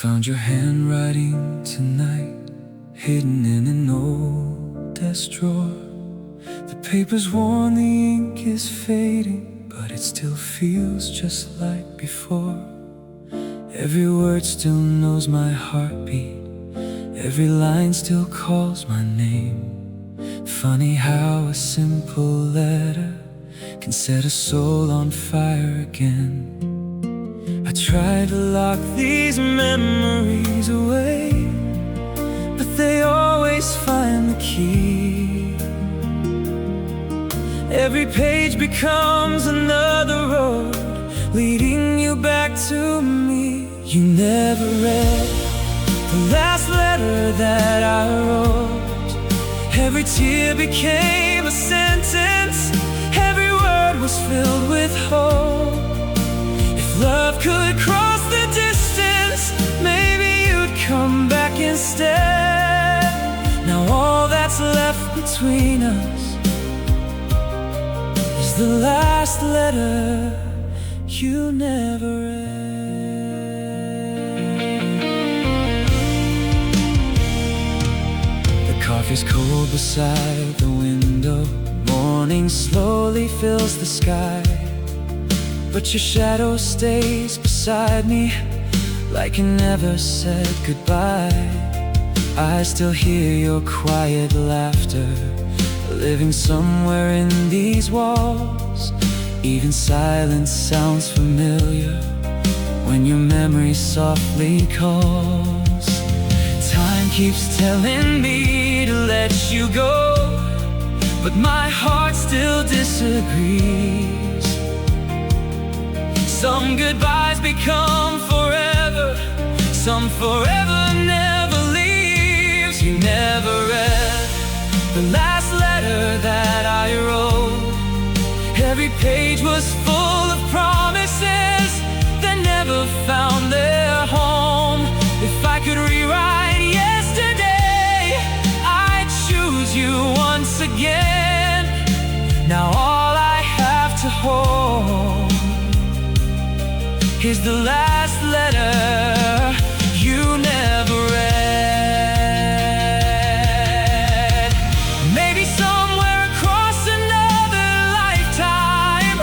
Found your handwriting tonight, hidden in an old desk drawer. The paper's worn, the ink is fading, but it still feels just like before. Every word still knows my heartbeat, every line still calls my name. Funny how a simple letter can set a soul on fire again. I try to lock these memories away, but they always find the key. Every page becomes another road, leading you back to me. You never read the last letter that I wrote. Every tear became a sentence, every word was filled with hope. Love could cross the distance, maybe you'd come back instead. Now all that's left between us is the last letter you never read. The coffee's cold beside the window, morning slowly fills the sky, but your shadow stays beside me like you never said goodbye. I still hear your quiet laughter, living somewhere in these walls. Even silence sounds familiar when your memory softly calls. Time keeps telling me to let you go, but my heart still disagrees. Some goodbyes become forever, some forever never leaves. You never read the last letter that I wrote. Every page was full of promises that never found their home. If I could rewrite yesterday, I'd choose you once again. Now all I have to hold is the last letter you never read. Maybe somewhere across another lifetime,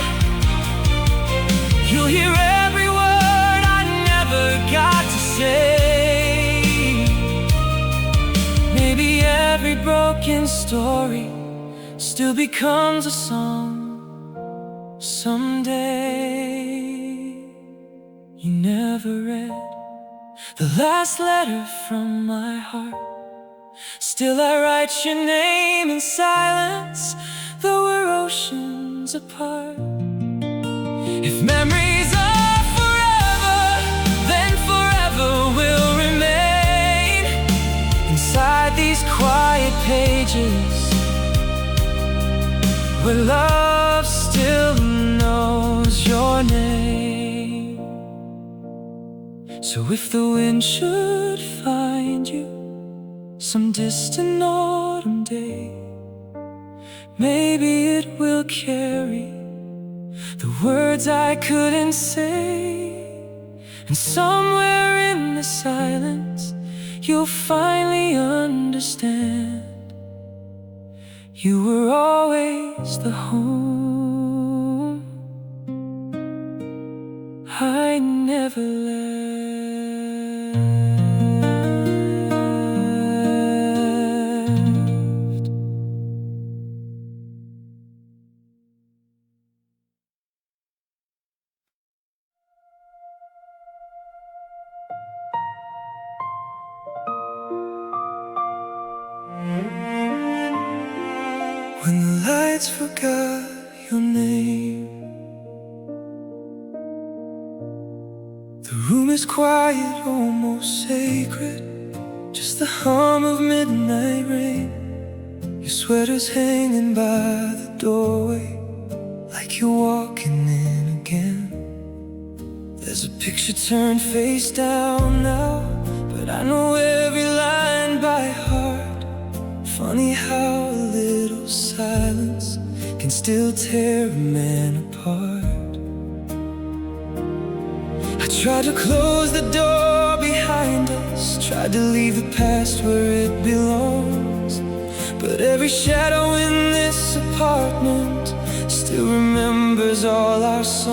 you'll hear every word I never got to say. Maybe every broken story still becomes a song someday. You never read the last letter from my heart. Still I write your name in silence, though we're oceans apart. If memories are forever, then forever will remain inside these quiet pages, where love still knows your name. So if the wind should find you some distant autumn day, maybe it will carry the words I couldn't say. And somewhere in the silence, you'll finally understand. You were always the home I never left. When the lights forgot your name, the room is quiet, almost sacred, just the hum of midnight rain. Your sweater's hanging by the doorway, like you're walking in again. There's a picture turned face down now, but I know every line by heart. Funny how a little silence can still tear a man apart. I tried to close the door behind us, tried to leave the past where it belongs. But every shadow in this apartment still remembers all our songs.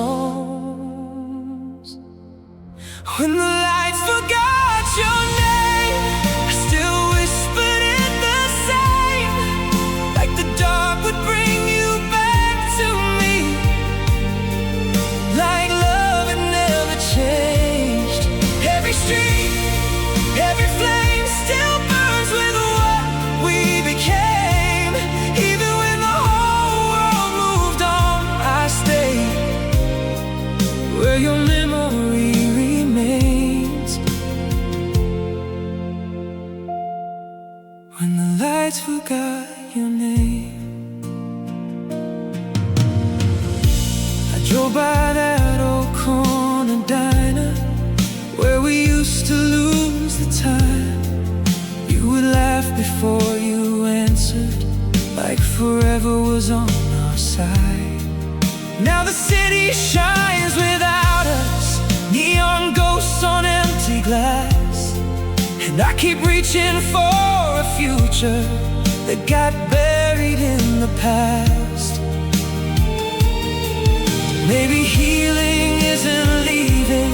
When the lights forgot your name, I still whispered it the same, like the dark would bring you back to me, like love had never changed. Every street, every flame still burns with what we became. Even when the whole world moved on, I stayed where your memory remains. When the lights forgot your name, I drove by that old corner diner where we used to lose the time. You would laugh before you answered, like forever was on our side. Now the city shines without us, neon ghosts on empty glass, and I keep reaching for a future that got buried in the past. Maybe healing isn't leaving,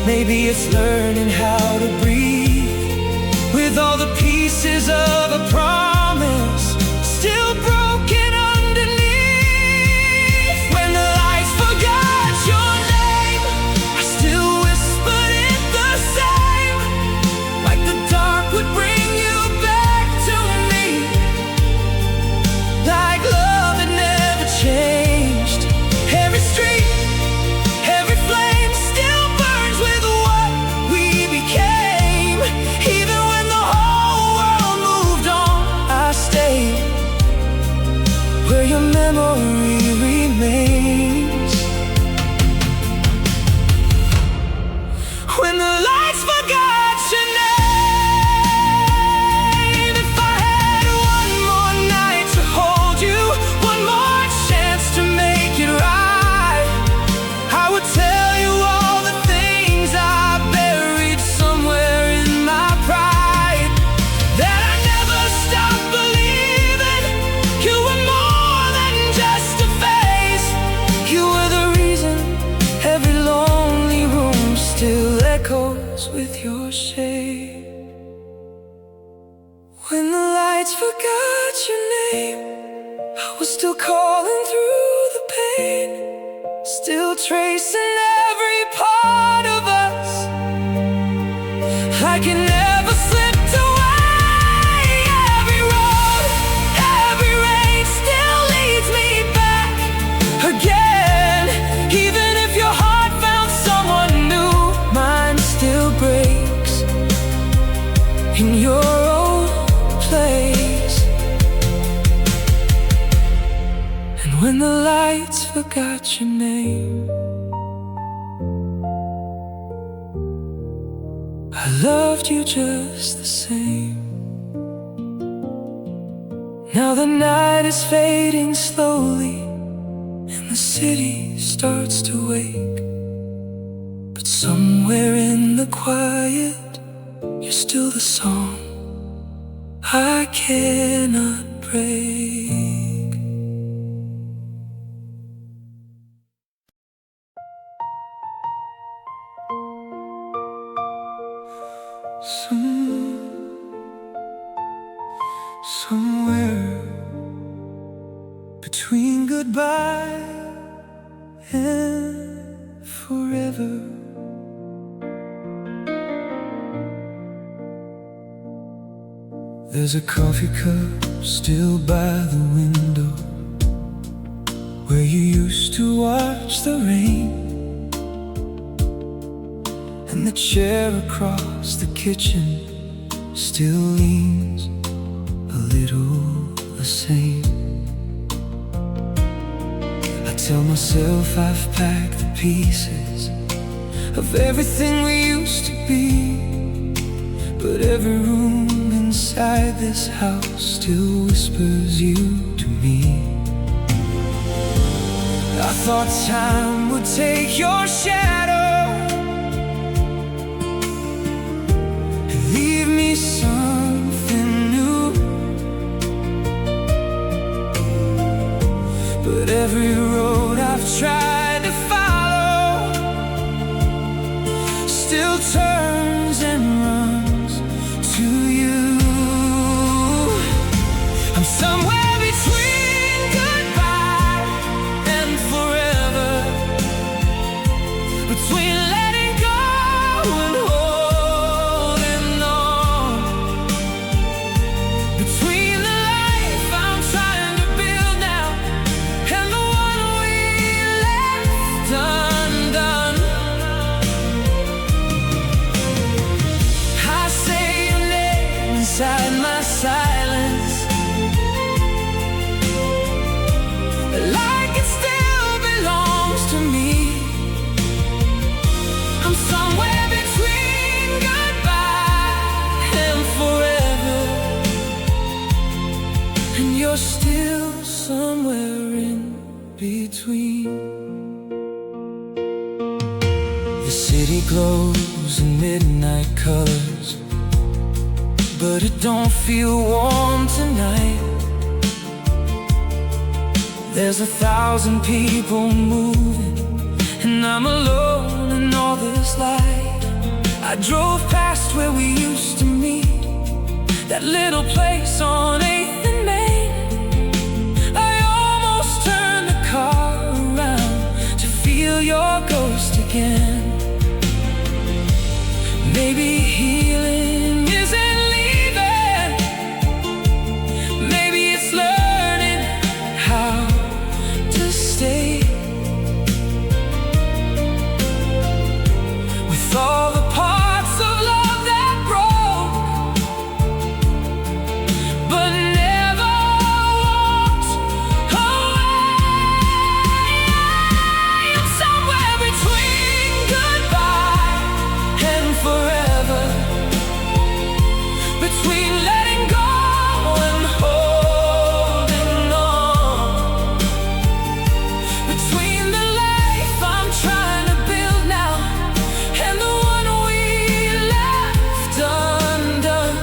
maybe it's learning how to breathe, with all the pieces of a promise still broken underneath. When the lights forgot your name, I still whispered it the same, like the dark would bring you back to me, like love had never changed. Every street, every flame still burns with what we became. Even when the whole world moved on, I stayed where your memory remains. When the lights forgot your name, if I had one more night to hold you, one more chance to make it right, I would tell you all the things I buried somewhere in my pride, that I never stopped believing you were more than just a phase. You were the reason every lonely room still echoes with your shade. When the lights forgot your name, I was still calling through the pain, still tracing every part of us, like it never slipped away. Every road, every rain still leads me back again. Even if your heart found someone new, mine still breaks in your old place. And when the lights forgot your name, I loved you just the same. Now the night is fading slowly, and the city starts to wake, but somewhere in the quiet, you're still the song I cannot break. Somewhere between goodbye and forever, there's a coffee cup still by the window where you used to watch the rain, and the chair across the kitchen still leans a little the same. I tell myself I've packed the pieces of everything we used to be, but every room inside this house still whispers you to me. I thought time would take your shadow and still turns and runs to you. I'm somewhere between goodbye and forever, between letting go and holding on, between the life I'm trying to build now and the one we left undone. I say your name inside my silence, like it still belongs to me. I'm somewhere between goodbye and forever, and you're still somewhere in between. The city glows in midnight colors, but it don't feel warm tonight. There's 1,000 people moving, and I'm alone in all this light. I drove past where we used to meet, that little place on 8th and Main. I almost turned the car around to feel your ghost again. Maybe healing isn't leaving, maybe it's learning how to stay. With all the parts of love that broke, but never walked away. I'm somewhere between goodbye and forever, between letting go and holding on, between the life I'm trying to build now and the one we left undone.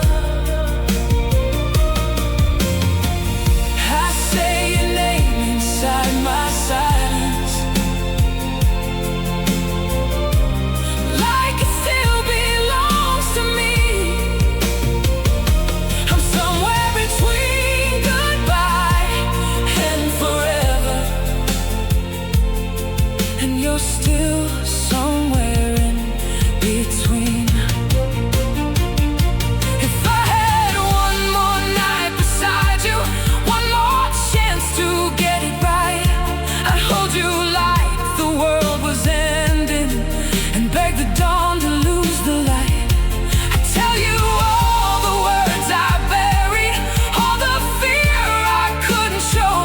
I say your name inside my silence, like it still belongs to me. I'm somewhere between goodbye and forever, and you're still somewhere in between. If I had one more night beside you, one more chance to get it right, I'd hold you like the world was ending and beg the dawn to lose the light. I'd tell you all the words I buried, all the fear I couldn't show,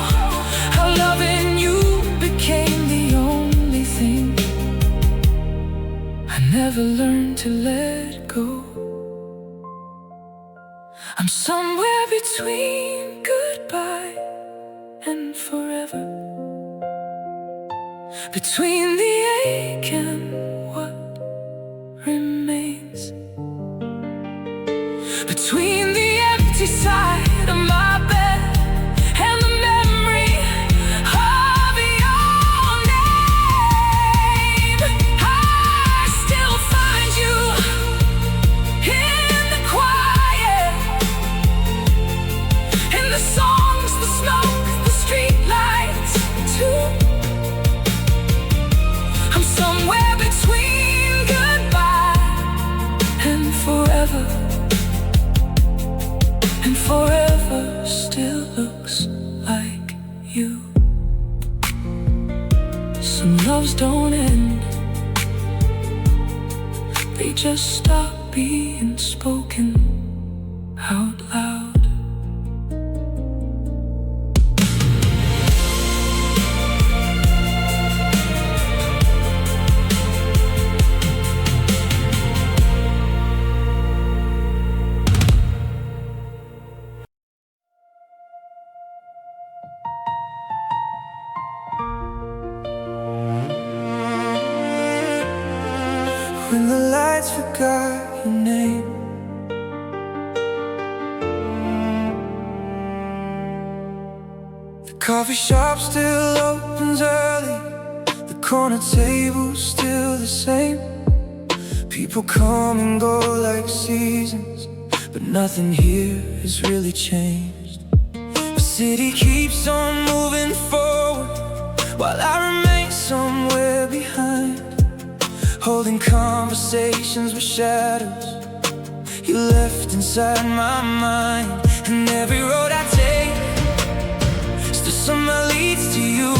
how loving you became the only thing I never learned to let go. I'm somewhere between goodbye and forever, between the ache and what remains, between the empty side of my bed and the memory of your name. I still find you in the quiet, in the songs, the smoke, the street lights too. I'm somewhere between goodbye and forever, and forever still looks like you. Some loves don't end, they just stop being spoken out loud. When the lights forgot your name, the coffee shop still opens early, the corner table's still the same. People come and go like seasons, but nothing here has really changed. The city keeps on moving forward, while I remain somewhere behind, holding conversations with shadows you left inside my mind. And every road I take still somehow leads to you.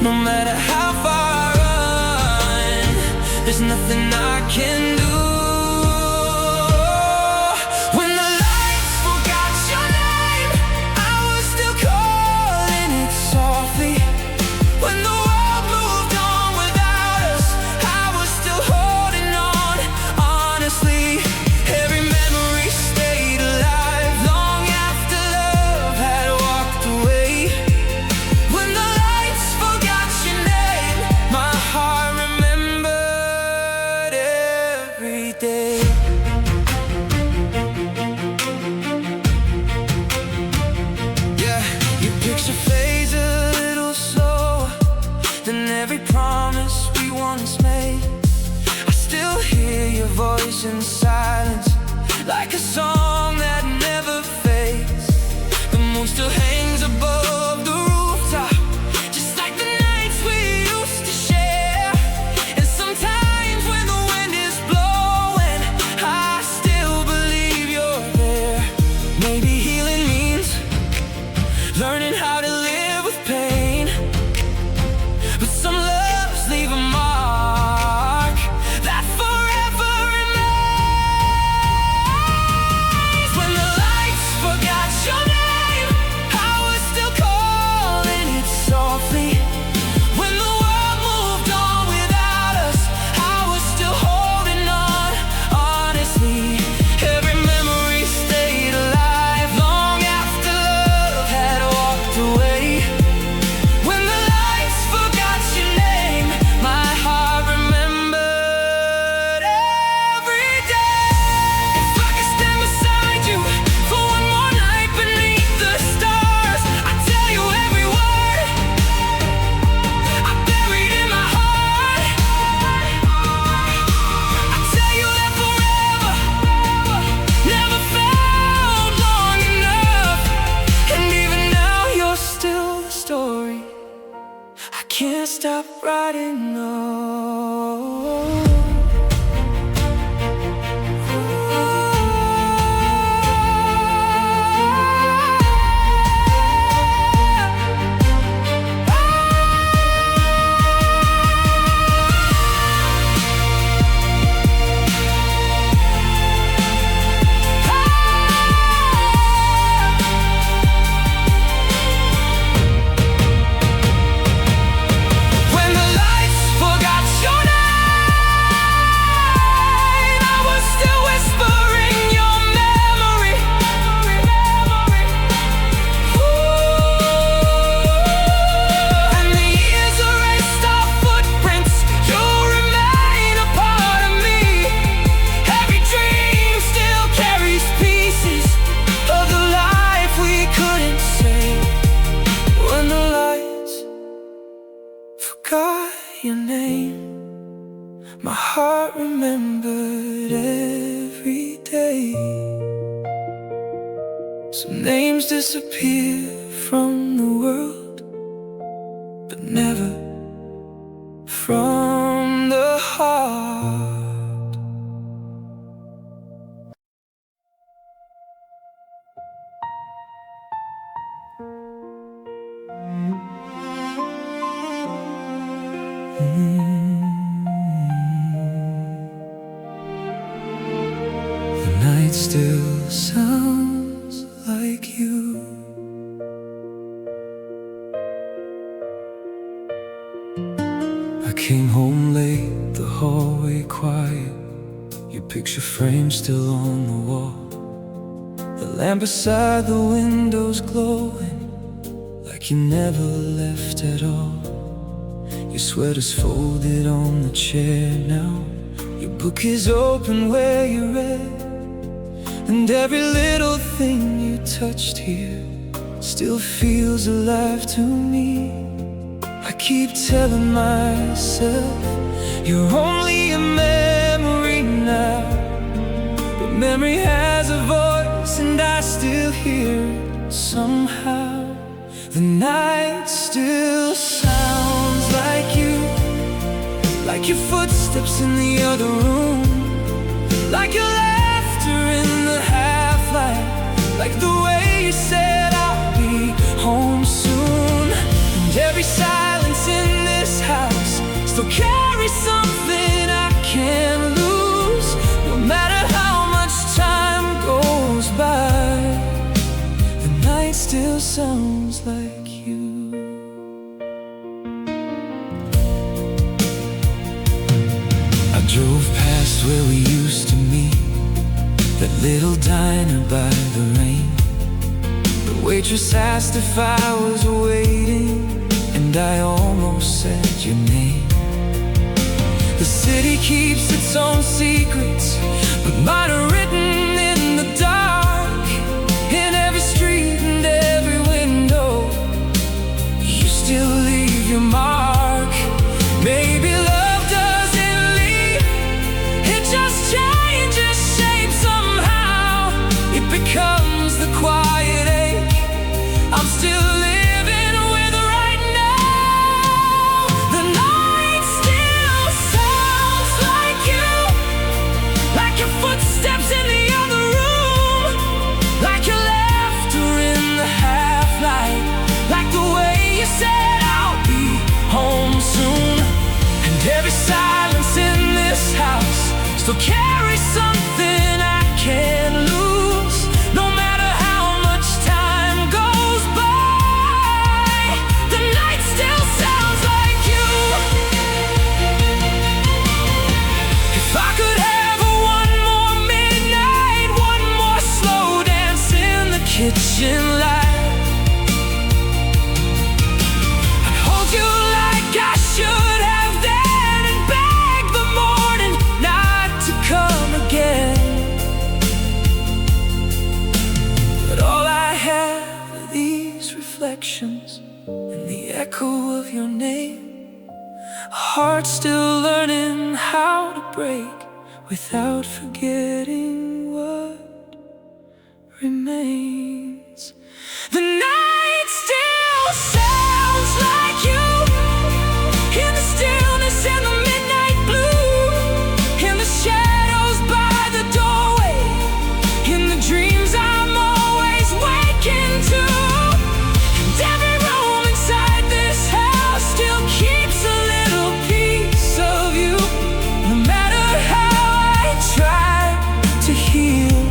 No matter how far I run, there's nothing I can do. When the lights forgot your name, I was still calling it softly. When the world moved on without us, I was still holding on, honestly. Every memory stayed alive long after love had walked away. When the lights forgot your name, my heart remembered every day. Yeah, your picture fades a little slower than every promise we once made. I still hear your voice in silence, like a song that never fades. The moon still hangs above the rooftop, just like the nights we used to share. And sometimes when the wind is blowing, I still believe you're there. Maybe healing means learning how to live with pain, but some loves leave a mark that forever remains. When the lights forgot your name, I was still calling it softly. When the world moved on without us, I was still holding on, honestly. Every memory stayed alive long after love had walked away. When the lights forgot your name, my heart remembered every day. If I could stand beside you for one more night beneath the stars, I'd tell you every word I buried in my heart. I'd tell you that forever never felt long enough. And even now you're still the story I can't stop writing. When the lights forgot your name, I was still whispering your memory. And the years erased our footprints, you'll remain a part of me. Every dream still carries pieces of the life we couldn't save. When the lights forgot your name, my heart remembered every day. Some names disappear from the world, but never from the heart. The night still sounds like you. I came home late, the hallway quiet, your picture frame still on the wall. The lamp beside the window's glowing, like you never left at all. Your sweater's folded on the chair now, your book is open where you read. And every little thing you touched here still feels alive to me. I keep telling myself you're only a man Memory has a voice and I still hear it somehow. The night still sounds like you, like your footsteps in the other room, like your laughter in the half-light, like the way you said I'll be home soon. And every silence in this house still carries something I can't lose. No matter how much time goes by, the night still sounds like you. I drove past where we used to meet, that little diner by the rain. The waitress asked if I was waiting, and I almost said your name. The city keeps its own secrets, but mine are written in the dark. In every street and every window, you still leave your mark. Maybe love doesn't leave, it just changes shape somehow. It becomes the quiet ache I'm still living with right now. The night still sounds like you, like your footsteps in the other room, like your laughter in the half-light, like the way you said I'll be home soon. And every silence in this house still carries something I can't lose. No matter how much time goes by, the night still sounds like you. If I could have one more midnight, one more slow dance in the kitchen light, I'd hold you like I should have then, and beg the morning not to come again. But all I have are these reflections and the echo of your name. A heart still learning how to break without forgetting what remains. The night still sounds like you, in the stillness and the midnight blue, in the shadows by the doorway, in the dreams I'm always waking to. And every room inside this house still keeps a little piece of you. No matter how I try to heal,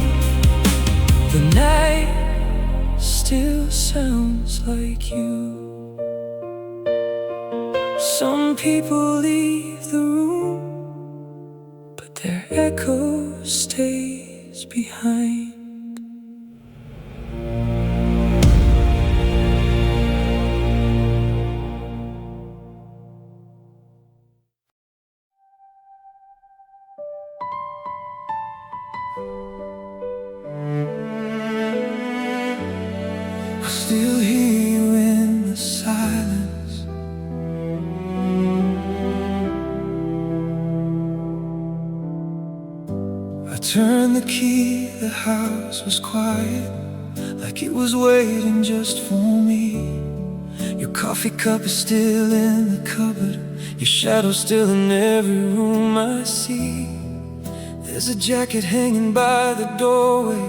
the night still sounds like you. Some people leave the room, but their echo stays behind. I still hear you in the silence, I turned the key, the house was quiet, like it was waiting just for me. Your coffee cup is still in the cupboard, your shadow's still in every room I see. There's a jacket hanging by the doorway,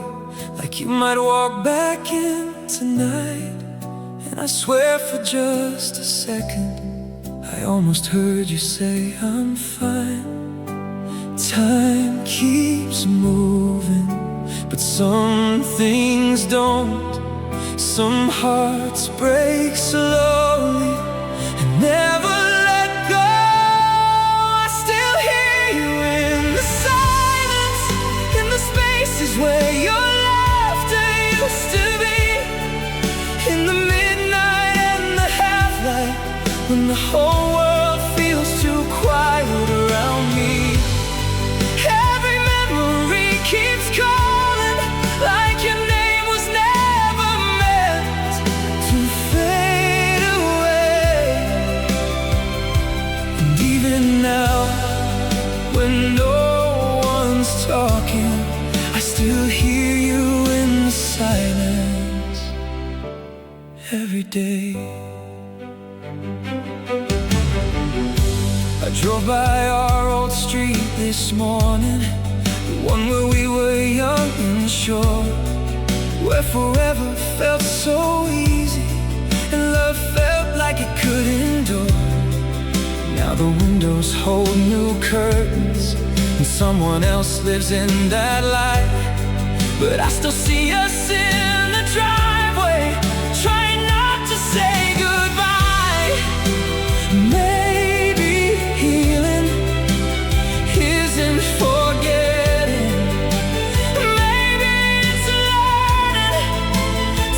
like you might walk back in tonight. And I swear for just a second, I almost heard you say I'm fine. Time keeps moving, but some things don't. Some hearts break slowly and never let go. I still hear you in the silence, in the spaces where your laughter used to be, in the midnight and the half-light, when the whole world feels too quiet around me. Every memory keeps calling, like your name was never meant to fade away. day. I drove by our old street this morning, the one where we were young and sure, where forever felt so easy and love felt like it could endure. Now the windows hold new curtains and someone else lives in that light, but I still see us in the driveway, trying not to say goodbye. Maybe healing isn't forgetting. Maybe it's learning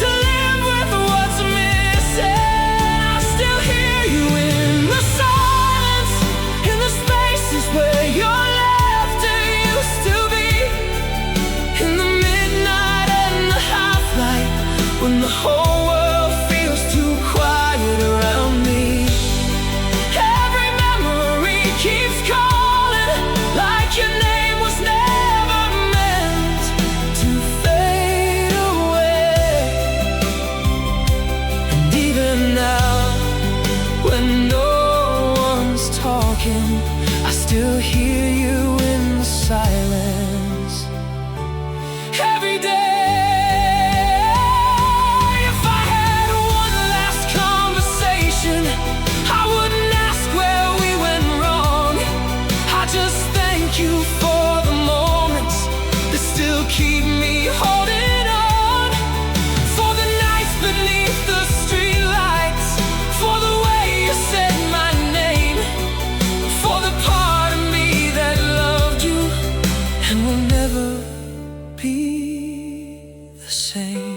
to live with what's missing. I still hear you in the silence, in the spaces where your laughter used to be, in the midnight and the half-light, when the whole world feels too quiet around me. Every memory keeps calling, like your name was never meant to fade away. And even now, when no one's talking, I still hear you in the silence. Every day, if I had one last conversation, I wouldn't ask where we went wrong. I just thank you for the moments that still keep me holding on, for the nights beneath the streetlights, for the way you said my name, for the part of me that loved you and will never be the same.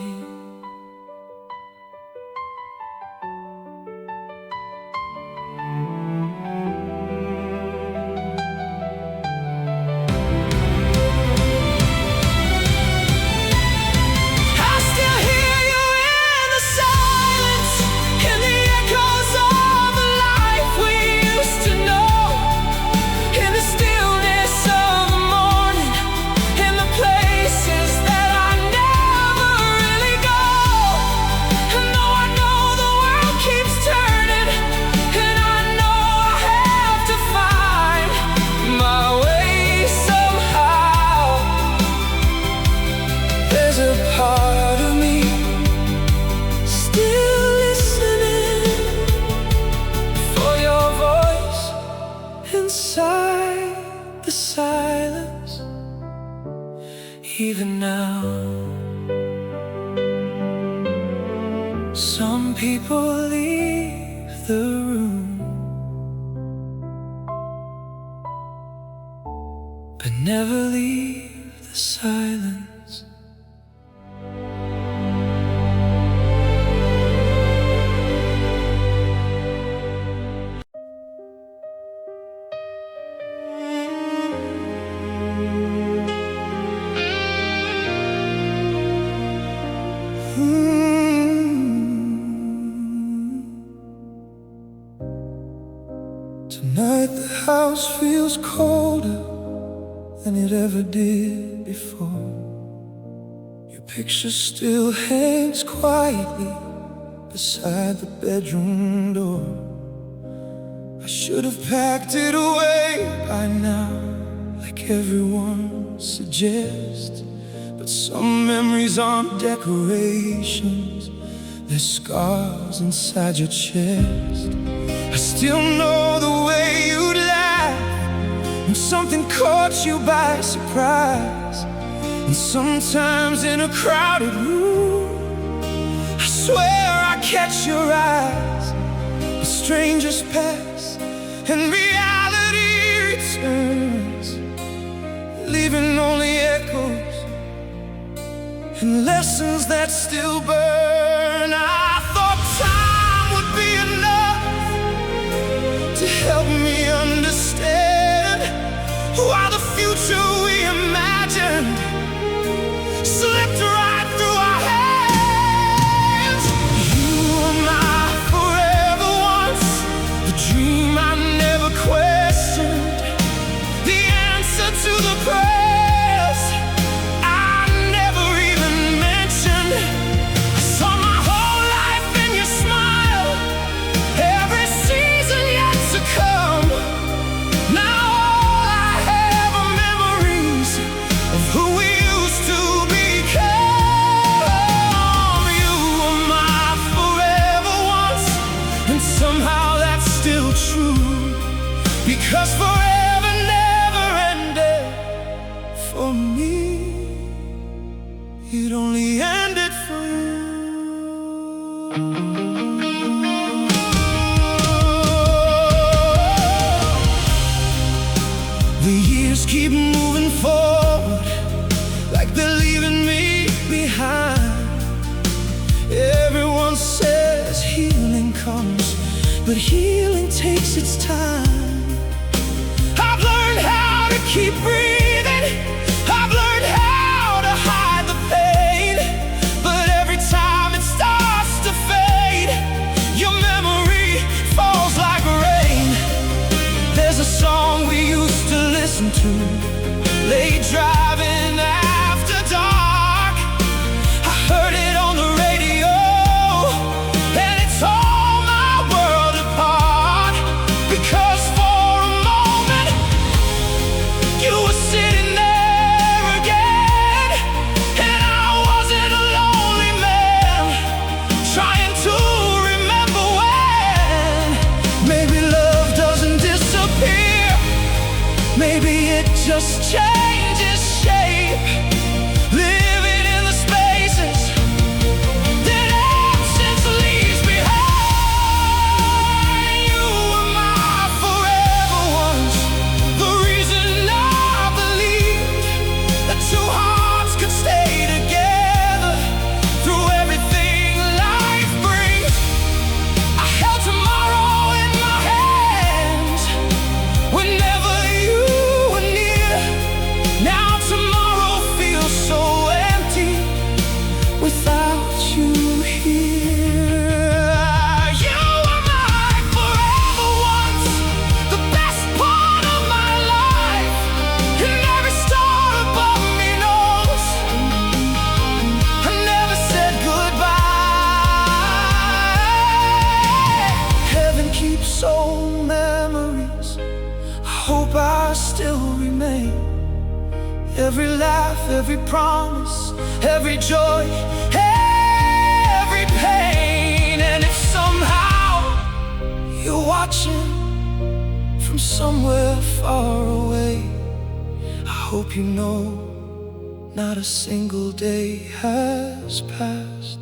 I still hear you in the silence, in the echoes of the life we used to know, in the stillness of the morning, in the places that I never really go. And though I know the world keeps turning, and I know I have to find my way somehow, there's a part of me still listening for your voice inside the silence. Even now, some people leave the room, but never leave the silence. Tonight the house feels colder than it ever did before. Your picture still hangs quietly beside the bedroom door. I should have packed it away by now, like everyone suggests, but some memories aren't decorations, they're scars inside your chest. I still know the way you'd laugh when something caught you by surprise. And sometimes in a crowded room, I swear I catch your eyes. But strangers pass and reality returns, leaving only echoes and lessons that still burn. I thought time would be enough to help me understand why the future we imagined slipped right through our hands. You were my forever once, the dream I never questioned, the answer to the prayers I never even mentioned. I saw my whole life in your smile. The years keep moving forward, like they're leaving me behind. Everyone says healing comes, but healing takes its time. I've learned how to keep breathing, I've learned how to hide the pain, but every time it starts to fade, your memory falls like rain. There's a song we used to listen to, late driving after dark. I heard it on the radio, and it tore my world apart. Because for a moment, you were sitting there again, and I wasn't a lonely man, trying to remember when. Maybe love doesn't disappear, maybe it just changes shape, living in the spaces that absence leaves behind. You were my forever ones, the reason I believed that two hearts could stay together through everything life brings. I held tomorrow in my hands whenever you were near. Now tomorrow feels so empty without you here. You were my forever ones, the best part of my life, and every star above me knows I never said goodbye. Heaven keeps old memories, I hope I still remain. Every laugh, every promise, every joy, every pain. And if somehow you're watching from somewhere far away, I hope you know not a single day has passed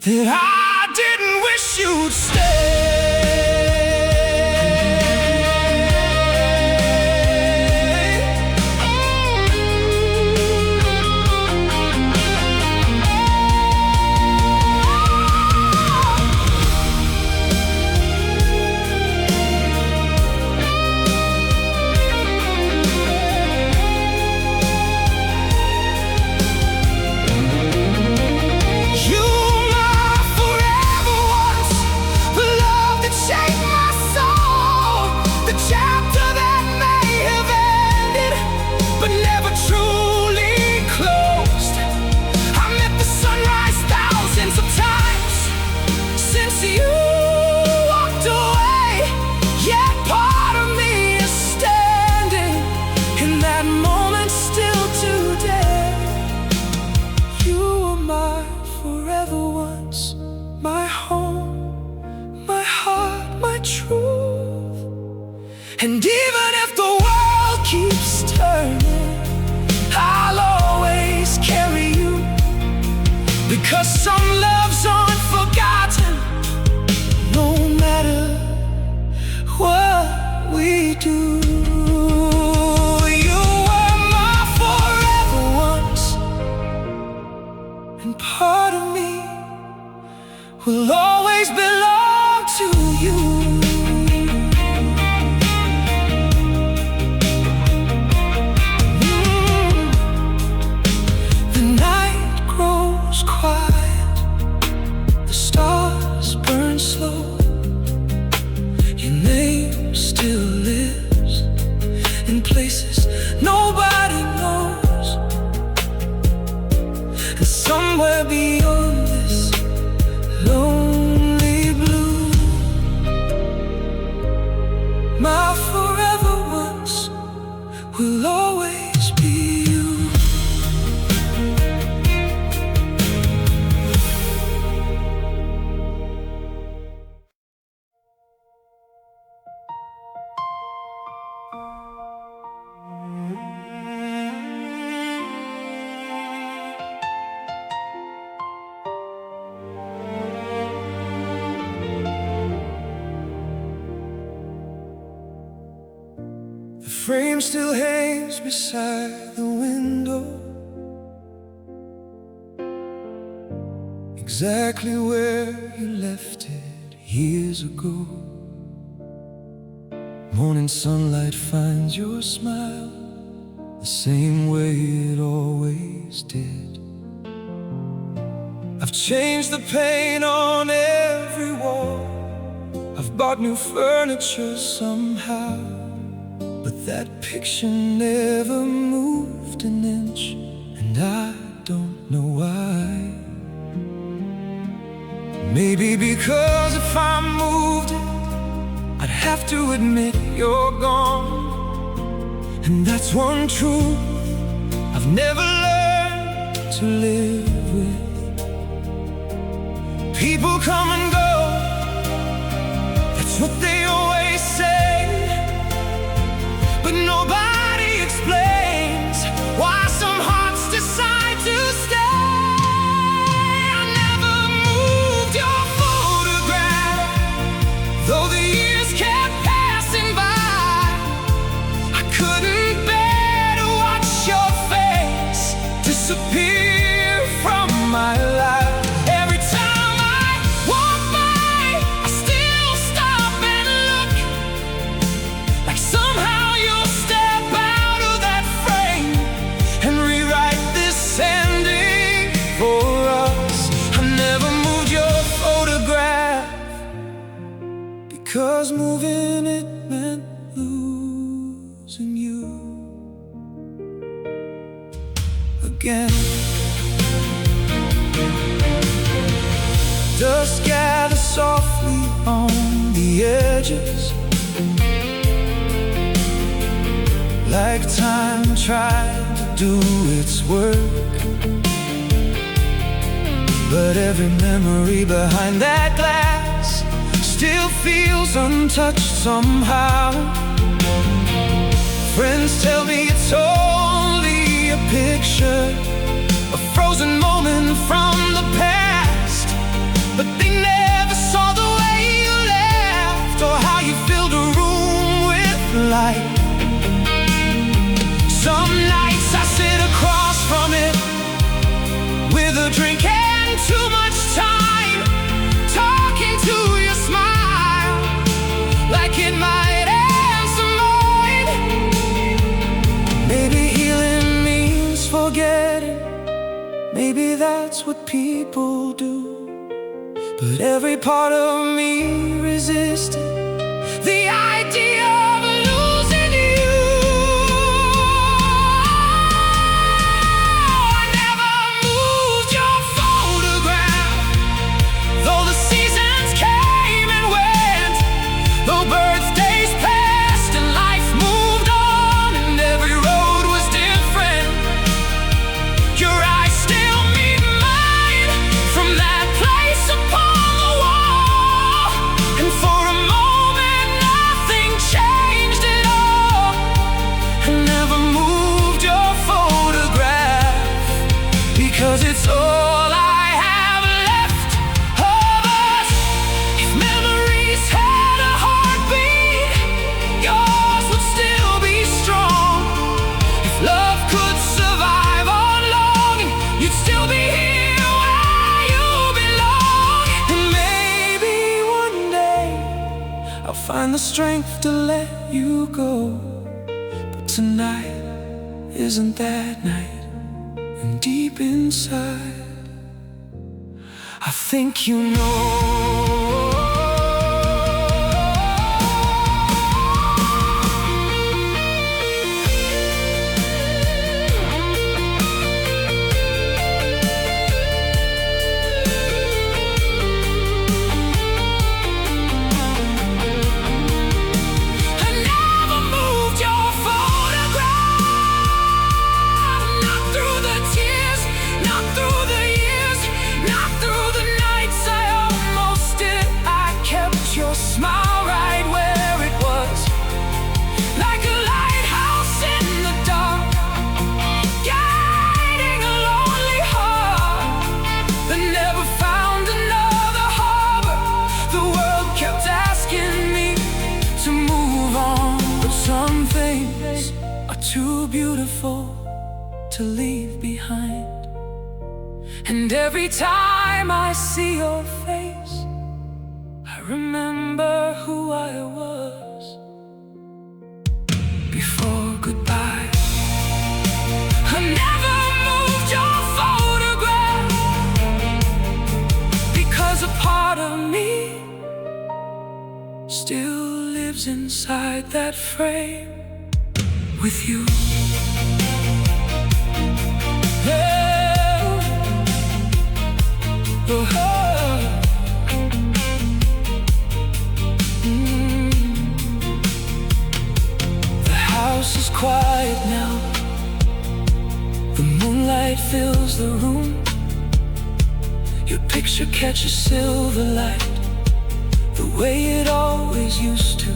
that I didn't wish you'd stay. And even if the world keeps turning, I'll always carry you, because some loves aren't forgotten, no matter what we do. You were my forever ones, and part of me will always belong to you. Quiet, the stars burn slow, your name still lives in places nobody knows. And somewhere beyond this lonely blue, my forever ones will always be you. frame still hangs beside the window, exactly where you left it years ago. Morning sunlight finds your smile the same way it always did. I've changed the paint on every wall, I've bought new furniture somehow, but that picture never moved an inch, and I don't know why. Maybe because if I moved it, I'd have to admit you're gone. And that's one truth I've never learned to live with. People come and go, that's what they always say, but nobody explains why some hearts decide to stay. I never moved your photograph, though the years kept passing by. I couldn't bear to watch your face disappear from my life. Because moving it meant losing you again. Dust gathers softly on the edges, like time trying to do its work. But every memory behind that glass still feels untouched somehow. Friends tell me it's only a picture, a frozen moment from the past, but they never saw the way you left or how you filled a room with light. Some nights I sit across from it with a drink and too much time, talking to your smile like it might answer mine. Maybe healing means forgetting, maybe that's what people do, but every part of me resisted the idea of losing you. I never moved your photograph, though the seasons came and went, though birthdays passed and life moved on and every road was different. Your eyes still meet mine from that place upon the wall, and for a moment nothing changed at all. I never moved your photograph, because it's all I have left of us. If memories had a heartbeat, yours would still be strong. If love could survive on longing, you'd still be here where you belong. And maybe one day I'll find the strength to let you go, but tonight isn't that night. And deep inside, I think you know. I never moved your photograph, not through the tears, not through the years, not through the nights I almost memories are too beautiful to leave behind. And every time I see your face, I remember who I was before goodbye. I never moved your photograph, because a part of me still lives inside that frame with you. The house is quiet now. The moonlight fills the room. Your picture catches silver light, the way it always used to.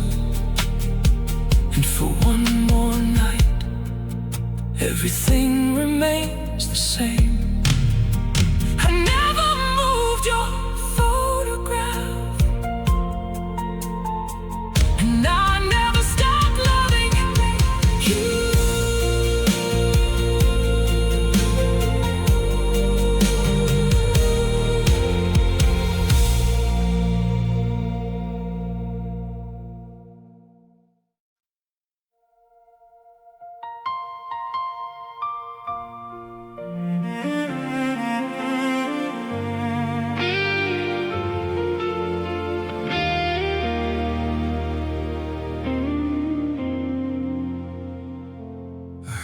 And for one more night, everything remains the same. I never moved your photograph, and I never stopped loving you.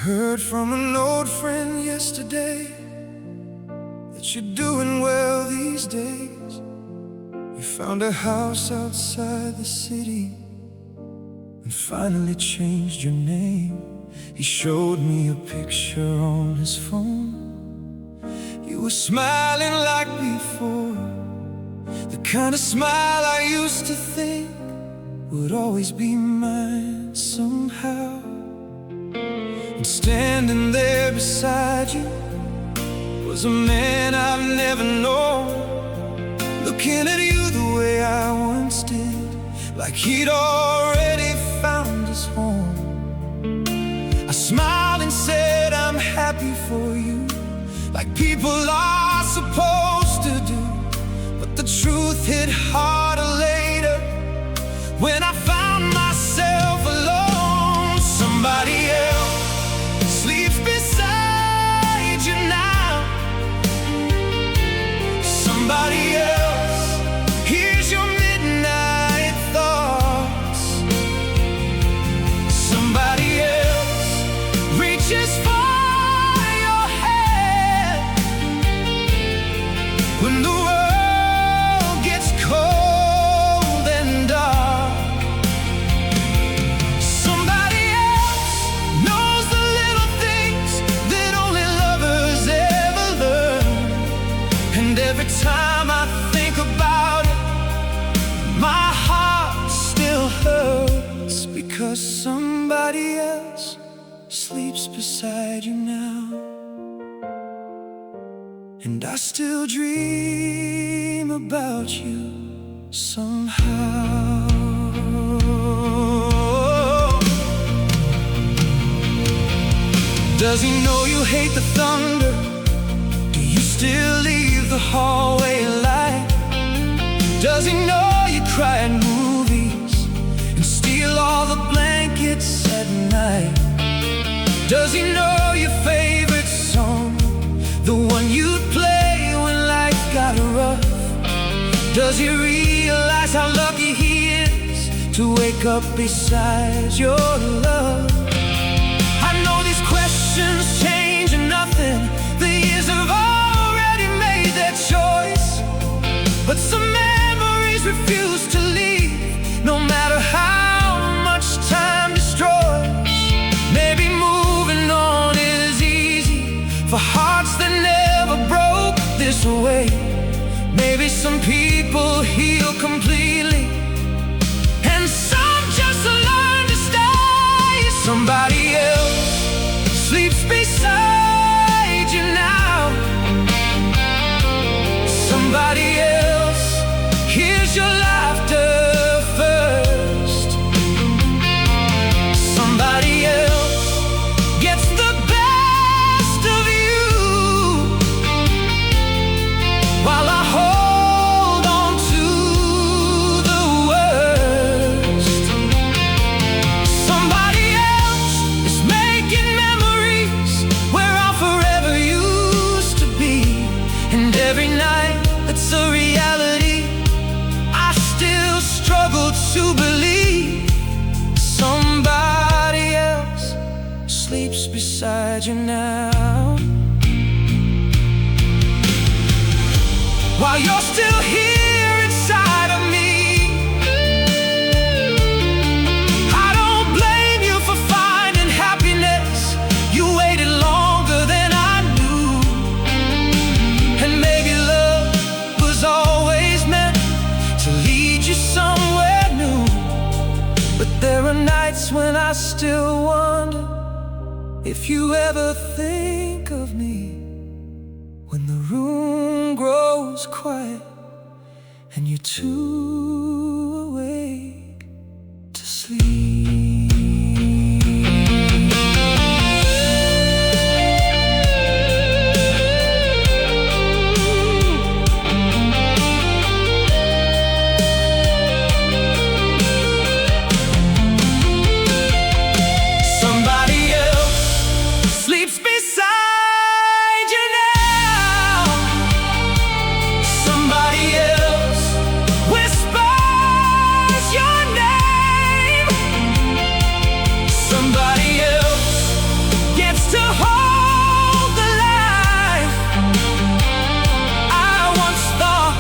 Heard from an old friend yesterday that you're doing well these days. You found a house outside the city and finally changed your name. He showed me a picture on his phone. You were smiling like before, the kind of smile I used to think would always be mine somehow. And standing there beside you was a man I've never known, looking at you the way I once did, like he'd already found his home. I smiled and said I'm happy for you, like people are supposed to do. But the truth hit harder later, when I found myself alone. Somebody else sleeps beside you now. Somebody else hears your midnight thoughts. Somebody else reaches for your hand when the world gets cold and dark. Somebody else knows the little things that only lovers ever learn. And every time I think about it, my heart still hurts, because somebody else sleeps beside you now. And I still dream about you somehow. Does he know you hate the thunder? Do you still leave the hallway light? Does he know you cry at movies and steal all the blankets at night? Does he know your favorite song, the one you'd play when life got rough? Does he realize how lucky he is to wake up beside your love? I know these questions change nothing. The years have already made their choice, but some memories refuse to leave, no matter how much time destroys. Maybe moving on is easy for hearts that never broke this way. Maybe some people heal completely, and some just learn to stay. Somebody else sleeps beside you now. Somebody else hears your laughter first. Somebody else sleeps beside you now. While you're still here inside of me, I don't blame you for finding happiness. You waited longer than I knew, and maybe love was always meant to lead you somewhere new. But there are nights when I still wonder if you ever think of me, when the room grows quiet and you're too awake to sleep. Somebody else sleeps beside you now. Somebody else whispers your name. Somebody else gets to hold the life I once thought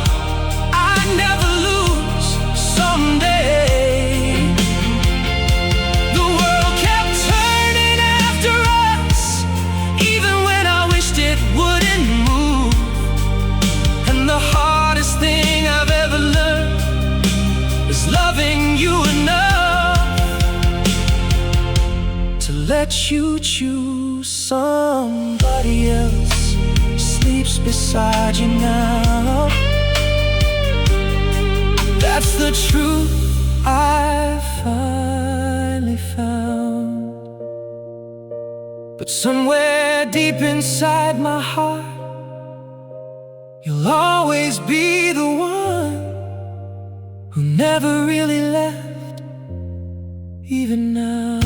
I'd never lose someday. The world kept turning after us, even when I wished it wouldn't move. And the hardest thing I've ever learned is loving you enough to let you choose. Somebody else sleeps beside you now. That's the truth I finally found. But somewhere deep inside my heart, you'll always be the one who never really left, even now.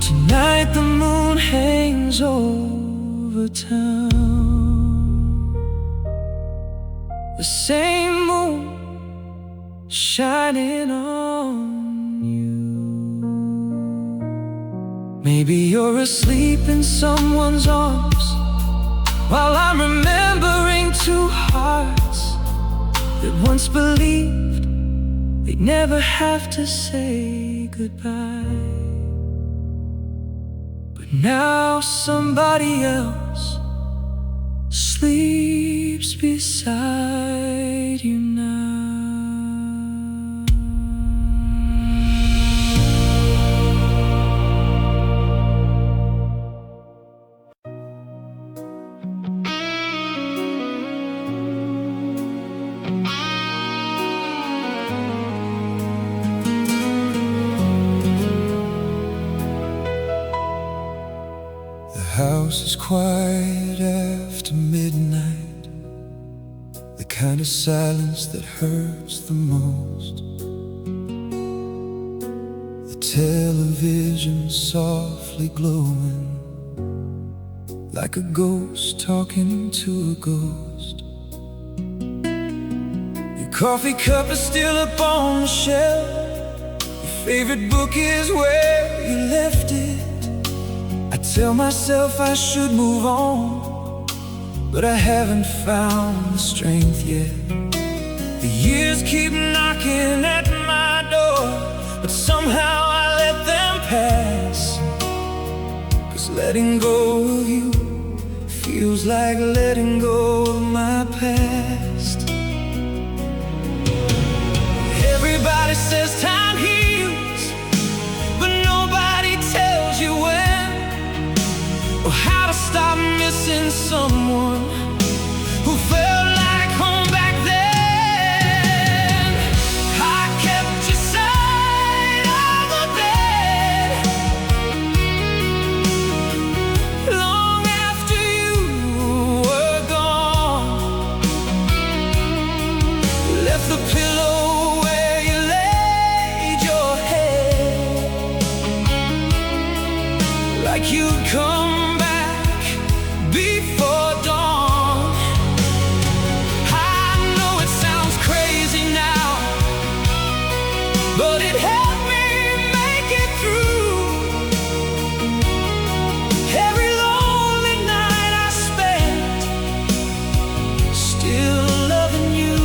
Tonight the moon hangs over town, the same moon shining on you. Maybe you're asleep in someone's arms, while I'm remembering two hearts that once believed they'd never have to say goodbye. But now somebody else sleeps beside you now. The house is quiet after midnight, the kind of silence that hurts the most. The television softly glowing, like a ghost talking to a ghost. Your coffee cup is still up on the shelf, your favorite book is where you left it. I tell myself I should move on, but I haven't found the strength yet. The years keep knocking at my door, but somehow I let them pass. 'Cause letting go of you feels like letting go of my past. Everybody says time heals, but nobody tells you when, or how to stop missing someone who felt like home back then. I kept your side of the bed long after you were gone. help me make it through every lonely night I spent, still loving you.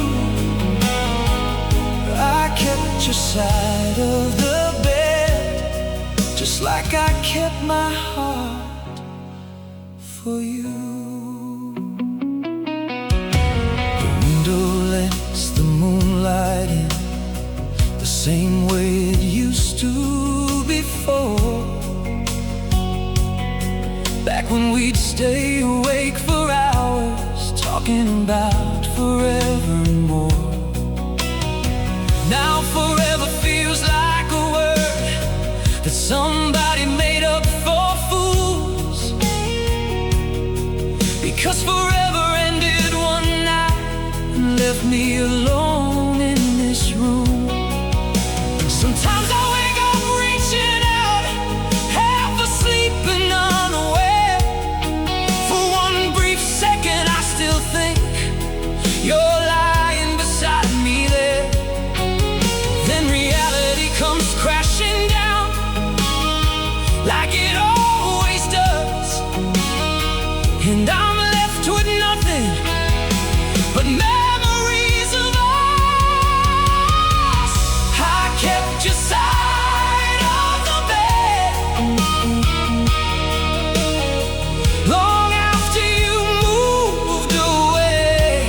I kept your side of the bed, just like I kept my heart for you. The window lets the moonlight in the same way it used to before. Back when we'd stay awake for hours, talking about forever and more. Now forever feels like a word that somebody made up for fools, because forever ended one night and left me alone in this room. Sometimes I wake up reaching out, half asleep and unaware. For one brief second I still think you're lying beside me there. Then reality comes crashing down, like it always does, and I'm left with nothing but memories of us. I kept your side of the bed long after you moved away,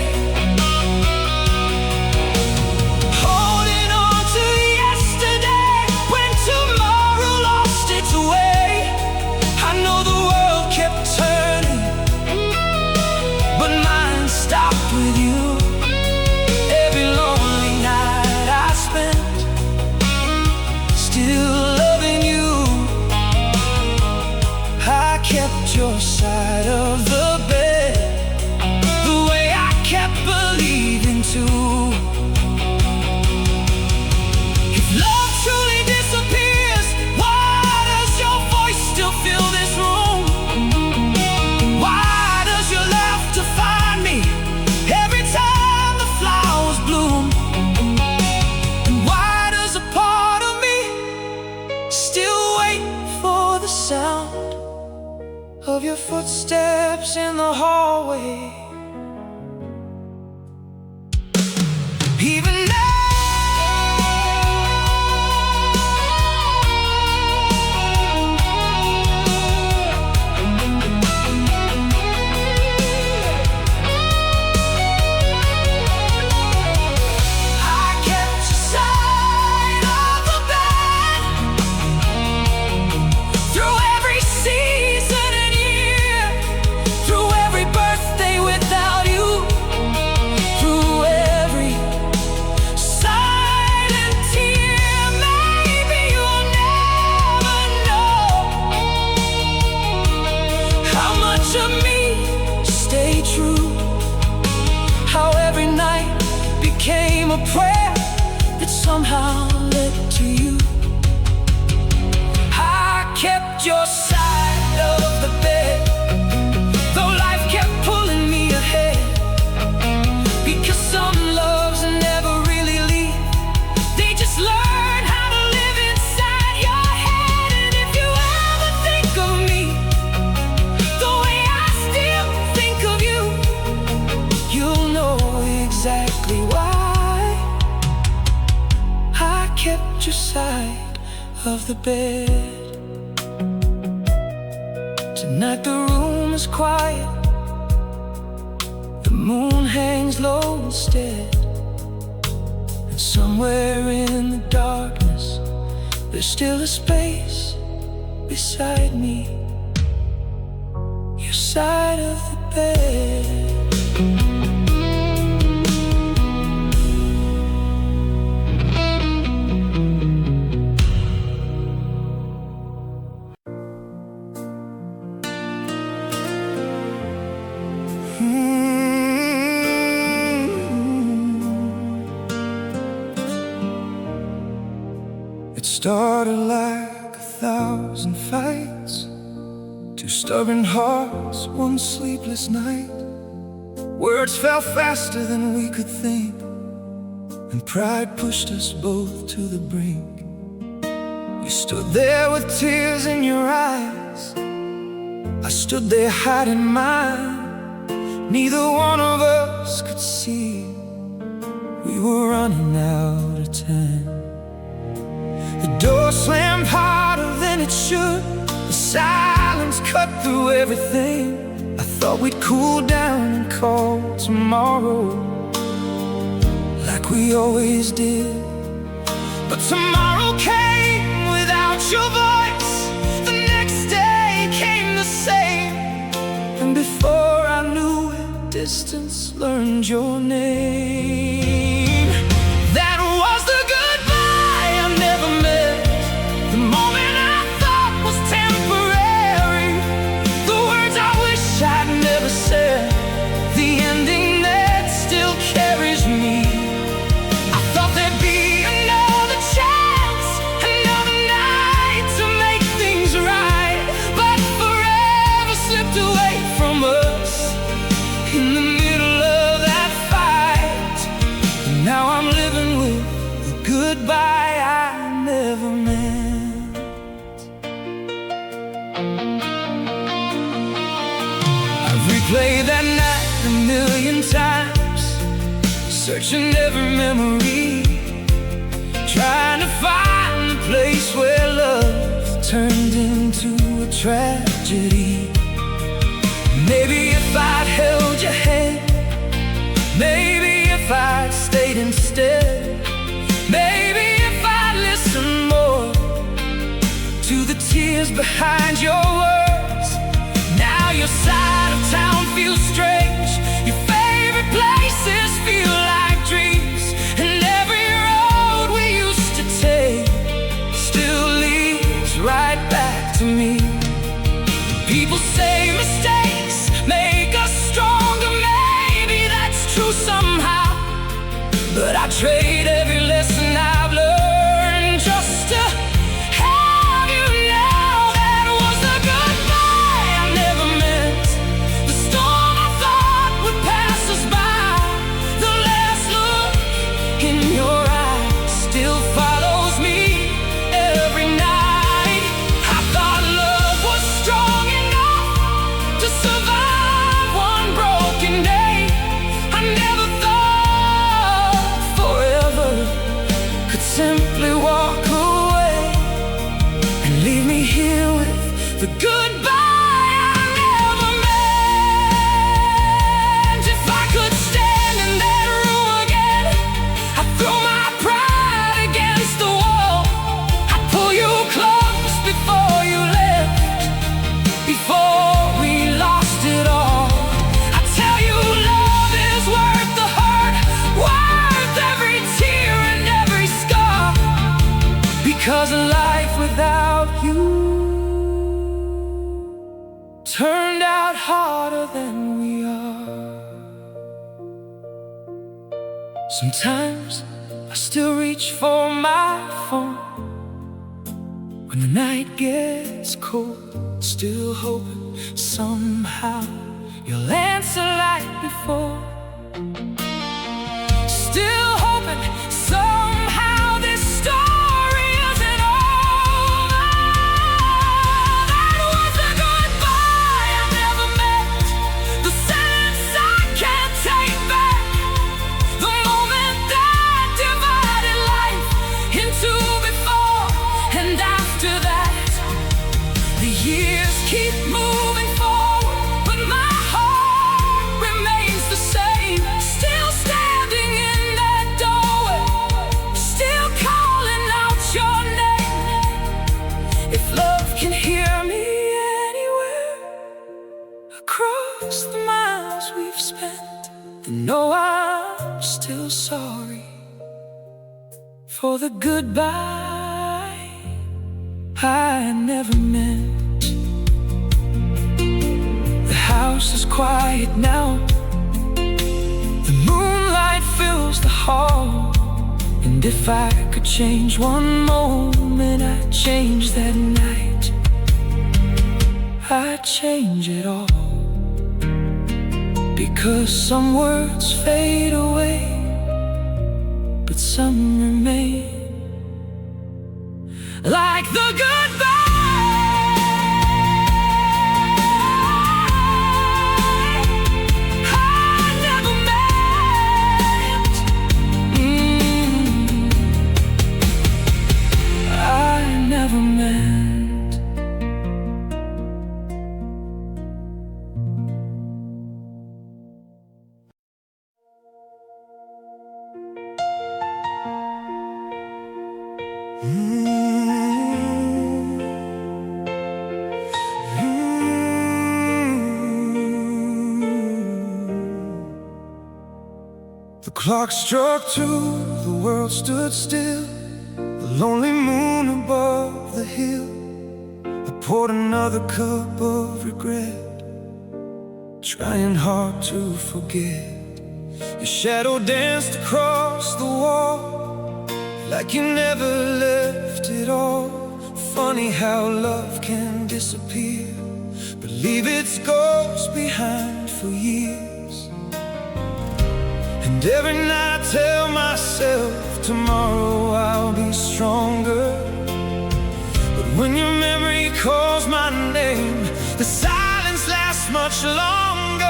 holding on to yesterday when tomorrow lost its way. I know the world kept turning, but mine stopped with you. Every lonely night I spent, still loving you. I kept your side of the bed, the way I kept believing too. If love truly disappears, why does your voice still fill this room? Why does your laughter find me every time the flowers bloom? And why does a part of me still wait for the sound of your footsteps in the hallway? Even now I kept your side of the bed through every season and year, through every birthday without you, through every silent tear. Maybe you'll never know how much of me stayed true, how every night became a prayer that somehow led to you. I kept your side of the bed, though life kept pulling me ahead, because some loves never really leave, they just learn how to live inside your head. And if you ever think of me the way I still think of you, you'll know exactly why I kept your side of the bed. Tonight the room is quiet, the moon hangs low instead, and somewhere in the darkness there's still a space beside me, your side of the bed. It started like 1,000 fights, two stubborn hearts, one sleepless night. Words fell faster than we could think, and pride pushed us both to the brink. You stood there with tears in your eyes, I stood there hiding mine. Neither one of us could see we were running out of time. The door slammed harder than it should. The silence cut through everything. I thought we'd cool down and call tomorrow like we always did. But tomorrow came without your voice. The next day came the same. And before I knew it, distance learned your name. That was the goodbye I never meant. The moment I thought was temporary. The words I wish I'd never said. The ending that still carries me. I thought there'd be another chance, another night to make things right. But forever slipped away from us in the middle of that fight. And now I'm living with the goodbye I never meant. I've replayed that night a million times, searching every memory, trying to find the place where love turned into a tragedy. Maybe if I'd held your hand, maybe if I'd stayed instead, maybe if I'd listened more to the tears behind your words. Now your side of town feels strange. Your favorite places feel like dreams. And every road we used to take still leads right back to me. People say mistakes make us stronger. Maybe that's true somehow. But I trade every lesson I've learned just to have you now. That was the goodbye I never meant. The storm I thought would pass us by. The last look in your eyes still follows me every night. I thought love was strong enough to survive one broken day. I never thought forever could simply walk away and leave me here with the goodbye I never meant. If I could stand in that room again, I'd throw my pride against the wall. I'd pull you close before you left, before we lost it all. I tell you love is worth the hurt, worth every tear and every scar. Because life without you turned out harder than we are. Sometimes I still reach for my phone when the night gets cold, still hoping somehow you'll answer like before. Still hoping somehow this story isn't over. That was the goodbye I never meant. The silence I can't take back. The moment that divided life into before and after that. The years keep moving forward, but my heart remains the same. Still standing in that doorway, still calling out your name. If love can hear me anywhere, across the miles we've spent, then know I'm still sorry for the goodbye I never meant. The house is quiet now, the moonlight fills the hall. And if I could change one moment, I'd change that night. I'd change it all. Because some words fade away, but some remain. like the goodbye I never meant. I never meant. The clock struck 2, the world stood still, the lonely moon above the hill. I poured another cup of regret, trying hard to forget. Your shadow danced across the wall, like you never left at all. Funny how love can disappear, but leave its ghost behind for years. And every night I tell myself tomorrow I'll be stronger, but when your memory calls my name, the silence lasts much longer.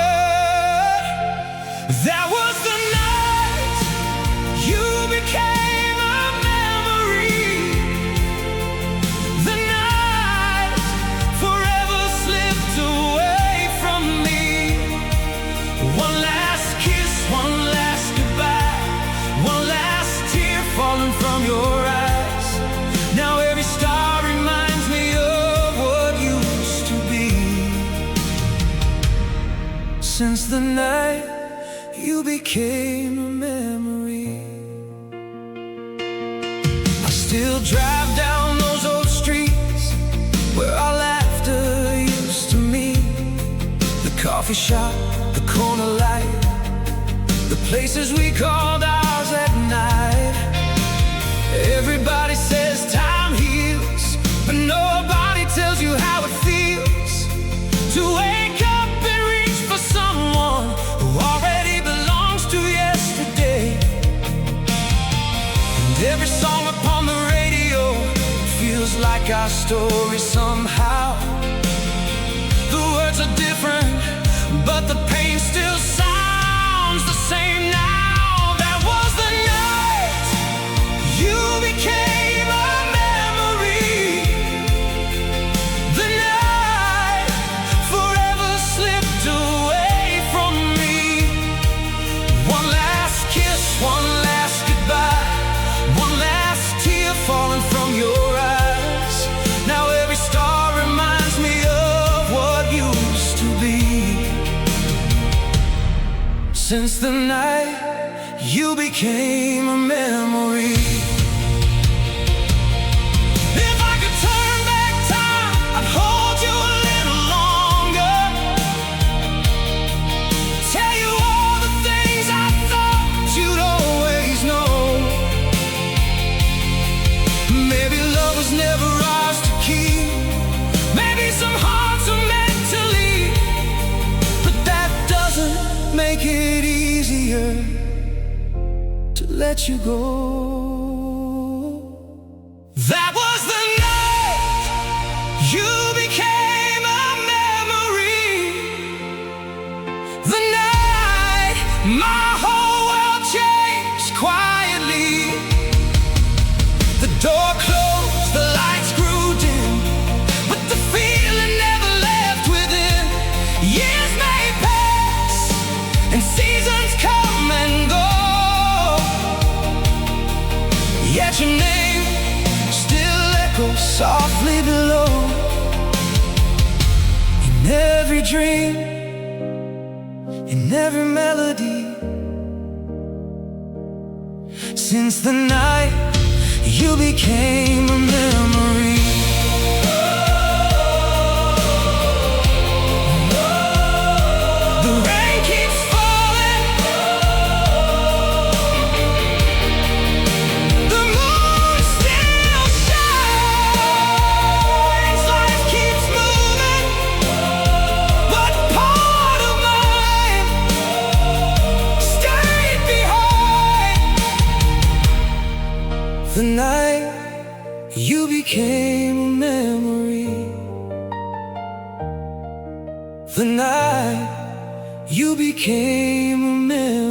That was the night you became a memory, the night forever slipped away from me. One last kiss, one last goodbye, one last tear falling from your eyes. Now every star reminds me of what used to be. Since the night you became a memory, I still drive down those old streets where our laughter used to meet. The coffee shop, the corner light, the places we called ours at night. Everybody says time heals, but nobody tells you how it feels to wake up and reach for someone who already belongs to yesterday. And every song upon the radio feels like our story somehow. The words are different, but the pain still sounds the same now. That was the night you became a memory, the night forever slipped away from me. One last kiss, one last goodbye, one last tear falling from your eyes. Now every star reminds me of what used to be. Since the night you became a memory. If I could turn back time, I'd hold you a little longer, tell you all the things I thought you'd always know. Maybe love was never ours to keep, maybe some hearts are meant to leave, but that doesn't make it easier to let you go. That was the night you became a memory, the night my whole world changed quietly. The door closed, the lights grew dim, but the feeling never left within. Years may pass and seasons come and go, yet your name still echoes softly below. In every dream, in every melody, since the night you became a memory. The rain keeps falling, the moon still shines, life keeps moving, but part of mine stayed behind. The night You became a memory. The night you became a memory.